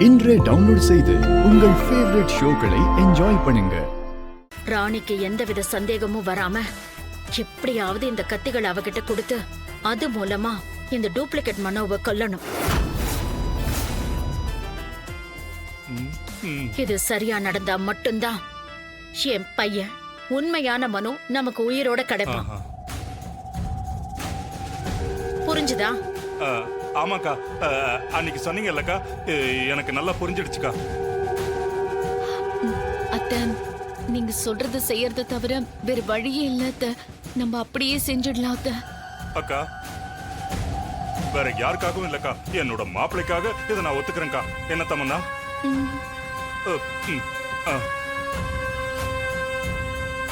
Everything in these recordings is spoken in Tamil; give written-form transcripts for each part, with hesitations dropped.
இன்றே டவுன்லோட் செய்து உங்கள் ஃபேவரட் ஷோக்களை என்ஜாய் பண்ணுங்க. ராணிக்கு எந்தவித சந்தேகமும் வராம எப்படியாவது இந்த கத்திகளை அவகிட்ட கொடுத்து அது மூலமா இந்த டூப்ளிகேட் மனோவை கொல்லணும். இது சரியா நடந்தா மட்டும்தான் என் பையன் உண்மையான மனோ நமக்கு உயிரோட கிடைப்பான். புரிஞ்சுதா? ஆமாக்கா, அன்னைக்கு சொன்னீங்கல்லக்கா, எனக்கு நல்லா புரிஞ்சிடுச்சுக்கா. அத்தை, நீங்க சொல்றத செய்யறத தவிர வேற வழியே இல்ல அத்தை. நம்ம அப்படியே செஞ்சிடலாம் அத்தை. அக்கா, வேற யாருக்காகவும் இல்லக்கா, என்னோட மாப்பிள்ளைக்காக இதை நான் ஒத்துக்கிறேன்க்கா. என்ன தமன்னா?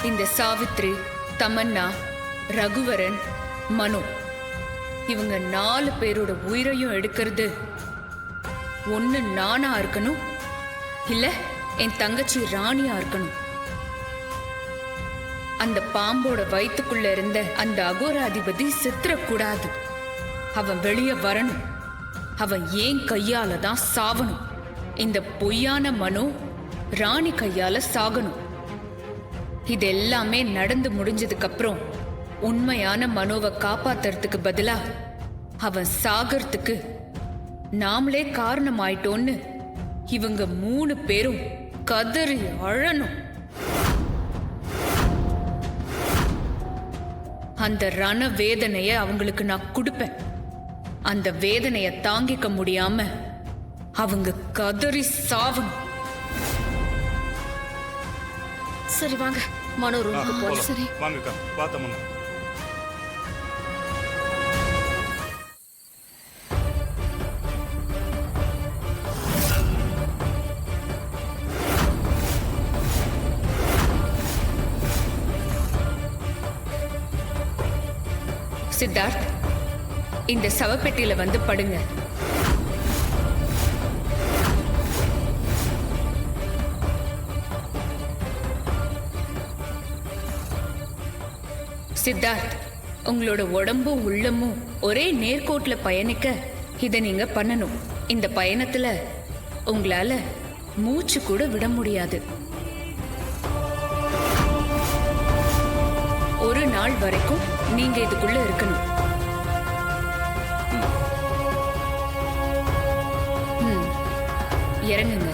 இந்த சாவித்ரி, தமன்னா, ரகுவரன், மனு இவங்க 4 பேரோட உயிரையும் எடுக்கிறது ஒண்ணு நானா இருக்கணும், இல்ல என் தங்கச்சி ராணியா இருக்கணும். அந்த பாம்போட வயிற்றுக்குள்ள இருந்த அந்த அகோராதிபதி செத்துறக்கூடாது. அவன் வெளியே வரணும். அவன் ஏன் கையால தான் சாவணும். இந்த பொய்யான மனு ராணி கையால சாகணும். இது எல்லாமே நடந்து முடிஞ்சதுக்கு அப்புறம் உண்மையான மனோவை காப்பாத்துறதுக்கு பதிலா அவன் சாகறதுக்கு நாமளே காரணம் ஆயிட்டோன்னு இவங்க 3 பேரும் கதறி அழணும். அந்த ரண வேதனைய அவங்களுக்கு நான் கொடுப்பேன். அந்த வேதனைய தாங்கிக்க முடியாம அவங்க கதறி சாவணும். சரி வாங்க, மனோ ரூமுக்கு போலாம். சரி வாங்கக்கா, வா தமன்னா. சித்தார்த், இந்த சவப்பெட்டியில வந்து படுங்க. சித்தார்த், உங்களோட உடம்பும் உள்ளமும் ஒரே நேர்கோட்ல பயணிக்க இதை நீங்க பண்ணணும். இந்த பயணத்துல உங்களால மூச்சு கூட விட முடியாது. ஒரு நாள் வரைக்கும் நீங்க இதுக்குள்ள இருக்கணும். இறங்குங்க.